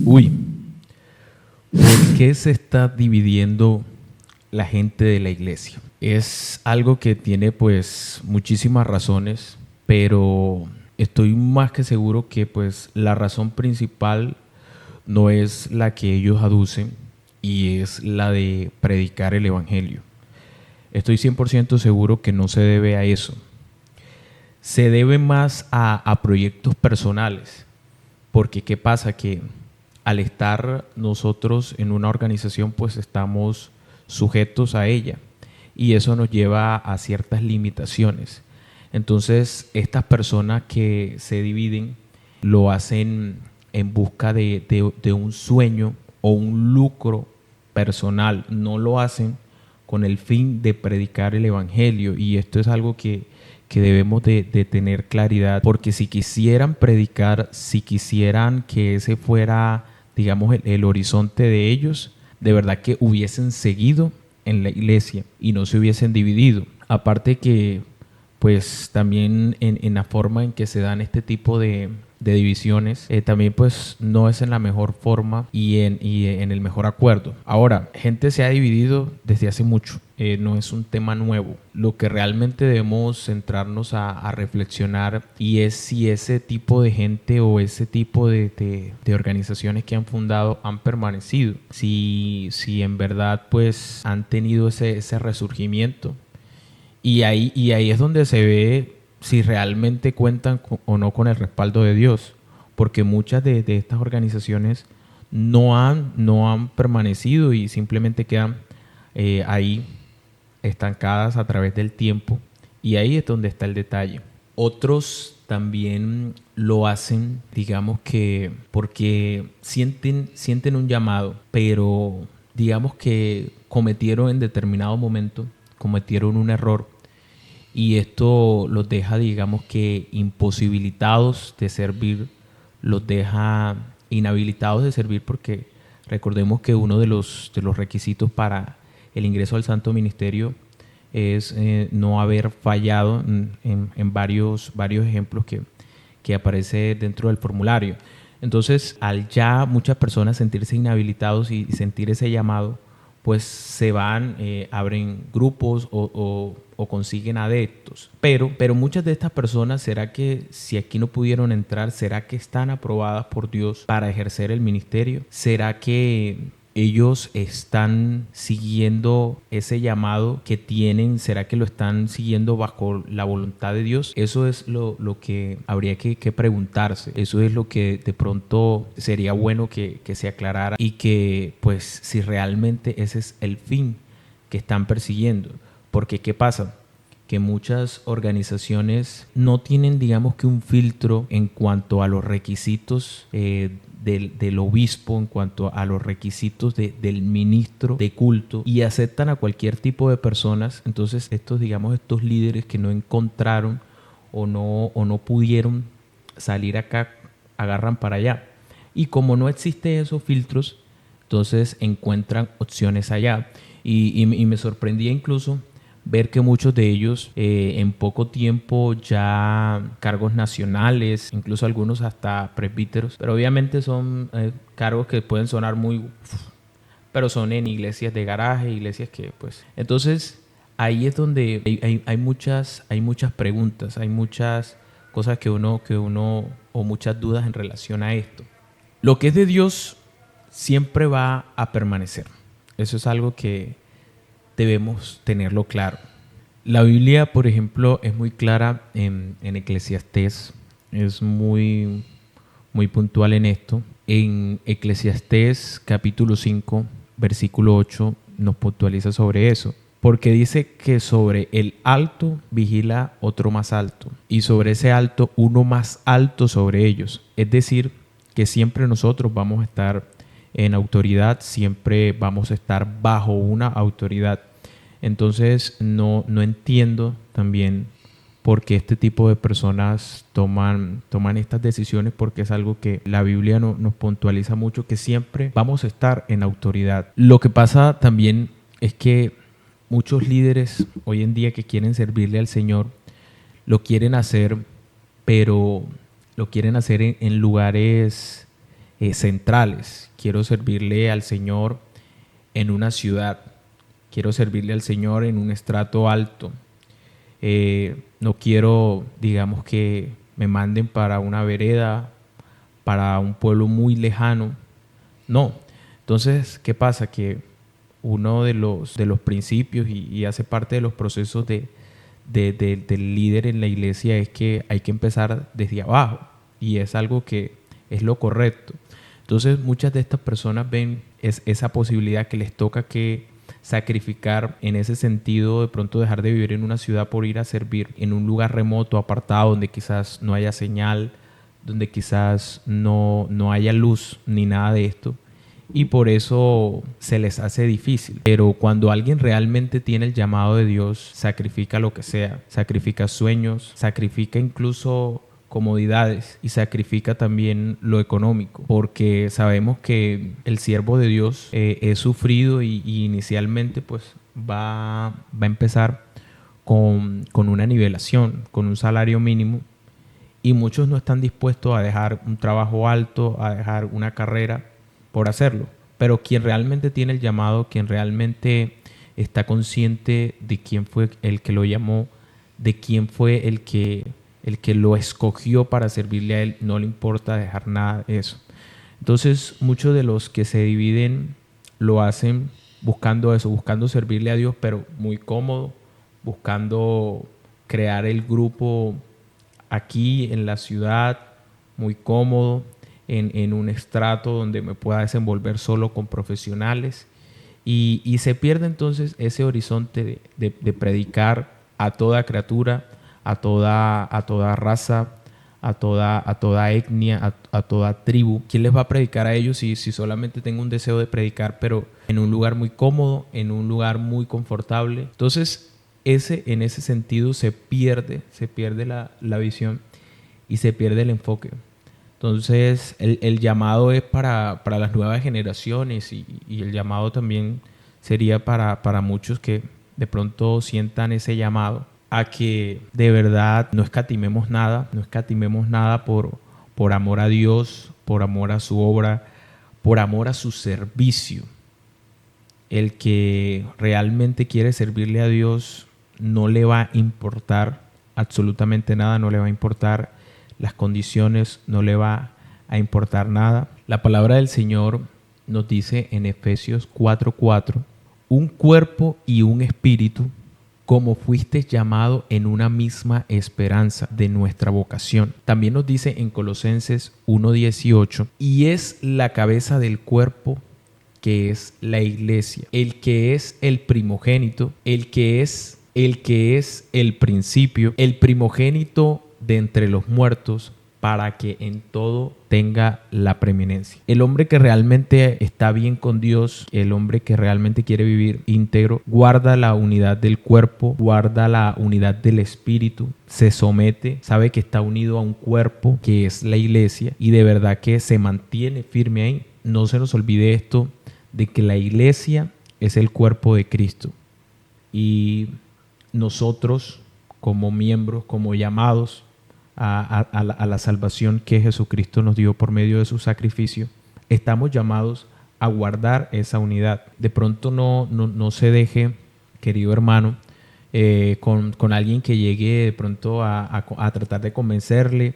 Uy, ¿por qué se está dividiendo la gente de la iglesia? Es algo que tiene pues muchísimas razones, pero estoy más que seguro que pues la razón principal no es la que ellos aducen y es la de predicar el evangelio. Estoy 100% seguro que no se debe a eso. Se debe más a proyectos personales. Porque ¿qué pasa? Que al estar nosotros en una organización, pues estamos sujetos a ella. Y eso nos lleva a ciertas limitaciones. Entonces, estas personas que se dividen lo hacen en busca de un sueño o un lucro personal. No lo hacen con el fin de predicar el evangelio. Y esto es algo que debemos de tener claridad, porque si quisieran predicar, si quisieran que ese fuera, digamos, el horizonte de ellos, de verdad que hubiesen seguido en la iglesia y no se hubiesen dividido. Aparte que, pues también en la forma en que se dan este tipo de divisiones, también pues no es en la mejor forma y en el mejor acuerdo. Ahora, gente se ha dividido desde hace mucho, no es un tema nuevo. Lo que realmente debemos centrarnos a reflexionar y es si ese tipo de gente o ese tipo de organizaciones que han fundado han permanecido, si en verdad pues han tenido ese resurgimiento. Y ahí es donde se ve si realmente cuentan o no con el respaldo de Dios, porque muchas de estas organizaciones no han permanecido y simplemente quedan ahí estancadas a través del tiempo, y ahí es donde está el detalle. Otros también lo hacen, digamos que porque sienten un llamado, pero digamos que cometieron en determinado momento, cometieron un error y esto los deja, digamos que imposibilitados de servir, los deja inhabilitados de servir, porque recordemos que uno de los requisitos para el ingreso al Santo Ministerio es no haber fallado en varios ejemplos que aparece dentro del formulario. Entonces, al ya muchas personas sentirse inhabilitados y sentir ese llamado, pues se van, abren grupos o consiguen adeptos. Pero muchas de estas personas, ¿será que si aquí no pudieron entrar, será que están aprobadas por Dios para ejercer el ministerio? ¿Será que ellos están siguiendo ese llamado que tienen? ¿Será que lo están siguiendo bajo la voluntad de Dios? Eso es lo que habría que preguntarse. Eso es lo que de pronto sería bueno que se aclarara, y que pues si realmente ese es el fin que están persiguiendo. Porque ¿qué pasa? Que muchas organizaciones no tienen, digamos que un filtro en cuanto a los requisitos del obispo, en cuanto a los requisitos del ministro de culto, y aceptan a cualquier tipo de personas. Entonces estos líderes que no encontraron o no pudieron salir acá, agarran para allá. Y como no existen esos filtros, entonces encuentran opciones allá. Y me sorprendía incluso ver que muchos de ellos en poco tiempo ya cargos nacionales, incluso algunos hasta presbíteros, pero obviamente son cargos que pueden sonar muy, pero son en iglesias de garaje, iglesias que pues... Entonces ahí es donde hay muchas preguntas, hay muchas cosas que uno o muchas dudas en relación a esto. Lo que es de Dios siempre va a permanecer. Eso es algo que debemos tenerlo claro. La Biblia, por ejemplo, es muy clara en Eclesiastés, es muy puntual en esto. En Eclesiastés capítulo 5, versículo 8, nos puntualiza sobre eso. Porque dice que sobre el alto vigila otro más alto, y sobre ese alto uno más alto sobre ellos. Es decir, que siempre nosotros vamos a estar en autoridad, siempre vamos a estar bajo una autoridad. Entonces no entiendo también por qué este tipo de personas toman estas decisiones, porque es algo que la Biblia nos puntualiza mucho, que siempre vamos a estar en autoridad. Lo que pasa también es que muchos líderes hoy en día que quieren servirle al Señor, lo quieren hacer, pero lo quieren hacer en lugares centrales. Quiero servirle al Señor en una ciudad. Quiero servirle al Señor en un estrato alto. No quiero, digamos, que me manden para una vereda, para un pueblo muy lejano. No. Entonces, ¿qué pasa? Que uno de los principios y hace parte de los procesos del líder en la iglesia es que hay que empezar desde abajo, y es algo que es lo correcto. Entonces, muchas de estas personas ven esa posibilidad que les toca que sacrificar en ese sentido, de pronto dejar de vivir en una ciudad por ir a servir en un lugar remoto, apartado, donde quizás no haya señal, donde quizás no haya luz ni nada de esto, y por eso se les hace difícil. Pero cuando alguien realmente tiene el llamado de Dios, sacrifica lo que sea, sacrifica sueños, sacrifica incluso comodidades y sacrifica también lo económico, porque sabemos que el siervo de Dios es sufrido y inicialmente pues va a empezar con una nivelación, con un salario mínimo, y muchos no están dispuestos a dejar un trabajo alto, a dejar una carrera por hacerlo. Pero quien realmente tiene el llamado, quien realmente está consciente de quién fue el que lo llamó, de quién fue el que lo escogió para servirle a él, no le importa dejar nada de eso. Entonces, muchos de los que se dividen lo hacen buscando eso, buscando servirle a Dios, pero muy cómodo, buscando crear el grupo aquí en la ciudad, muy cómodo, en un estrato donde me pueda desenvolver solo con profesionales, y se pierde entonces ese horizonte de predicar a toda criatura, a toda raza, a toda etnia, a toda tribu. ¿Quién les va a predicar a ellos si solamente tengo un deseo de predicar, pero en un lugar muy cómodo, en un lugar muy confortable? Entonces, en ese sentido se pierde la visión y se pierde el enfoque. Entonces, el llamado es para las nuevas generaciones, y el llamado también sería para muchos que de pronto sientan ese llamado a que de verdad no escatimemos nada por amor a Dios, por amor a su obra, por amor a su servicio. El que realmente quiere servirle a Dios no le va a importar absolutamente nada, no le va a importar las condiciones, no le va a importar nada. La palabra del Señor nos dice en Efesios 4:4, un cuerpo y un espíritu, como fuisteis llamado en una misma esperanza de nuestra vocación. También nos dice en Colosenses 1:18, y es la cabeza del cuerpo, que es la iglesia, el que es el primogénito, el que es el principio, el primogénito de entre los muertos, para que en todo tenga la preeminencia. El hombre que realmente está bien con Dios, el hombre que realmente quiere vivir íntegro, guarda la unidad del cuerpo, guarda la unidad del espíritu, se somete, sabe que está unido a un cuerpo que es la iglesia, y de verdad que se mantiene firme ahí. No se nos olvide esto, de que la iglesia es el cuerpo de Cristo, y nosotros como miembros, como llamados a la salvación que Jesucristo nos dio por medio de su sacrificio, estamos llamados a guardar esa unidad. De pronto no se deje, querido hermano, con alguien que llegue de pronto a tratar de convencerle.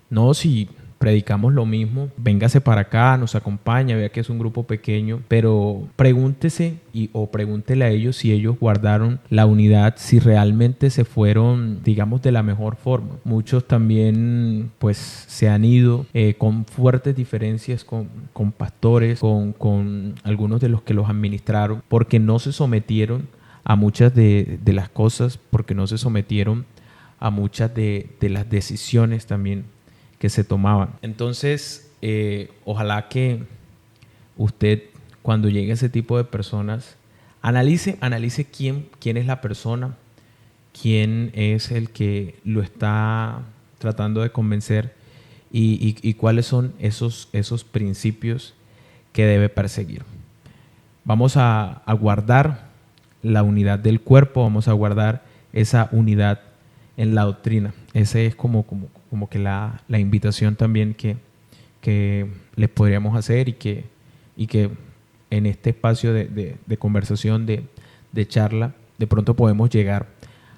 No, si predicamos lo mismo, véngase para acá, nos acompaña, vea que es un grupo pequeño, pero pregúntese o pregúntele a ellos si ellos guardaron la unidad, si realmente se fueron, digamos, de la mejor forma. Muchos también pues se han ido con fuertes diferencias con pastores, con algunos de los que los administraron, porque no se sometieron a muchas de las cosas, porque no se sometieron a muchas de las decisiones también que se tomaban. Entonces, ojalá que usted, cuando llegue a ese tipo de personas, analice quién es la persona, quién es el que lo está tratando de convencer, y cuáles son esos principios que debe perseguir. Vamos a guardar la unidad del cuerpo, vamos a guardar esa unidad en la doctrina. Ese es como que la invitación también que que les podríamos hacer y que en este espacio de conversación, de charla, de pronto podemos llegar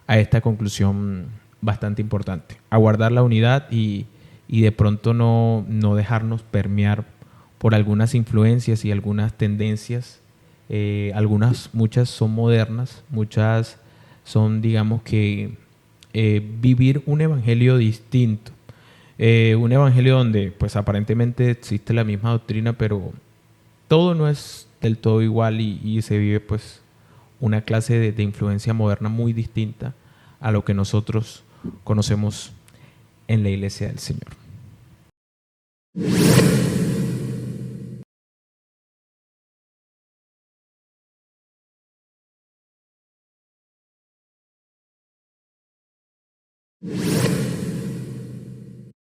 a esta conclusión bastante importante. Aguardar la unidad y de pronto no dejarnos permear por algunas influencias y algunas tendencias. Muchas son modernas, muchas son, digamos que, vivir un evangelio distinto. Un evangelio donde pues aparentemente existe la misma doctrina, pero todo no es del todo igual y se vive pues una clase de influencia moderna muy distinta a lo que nosotros conocemos en la iglesia del Señor.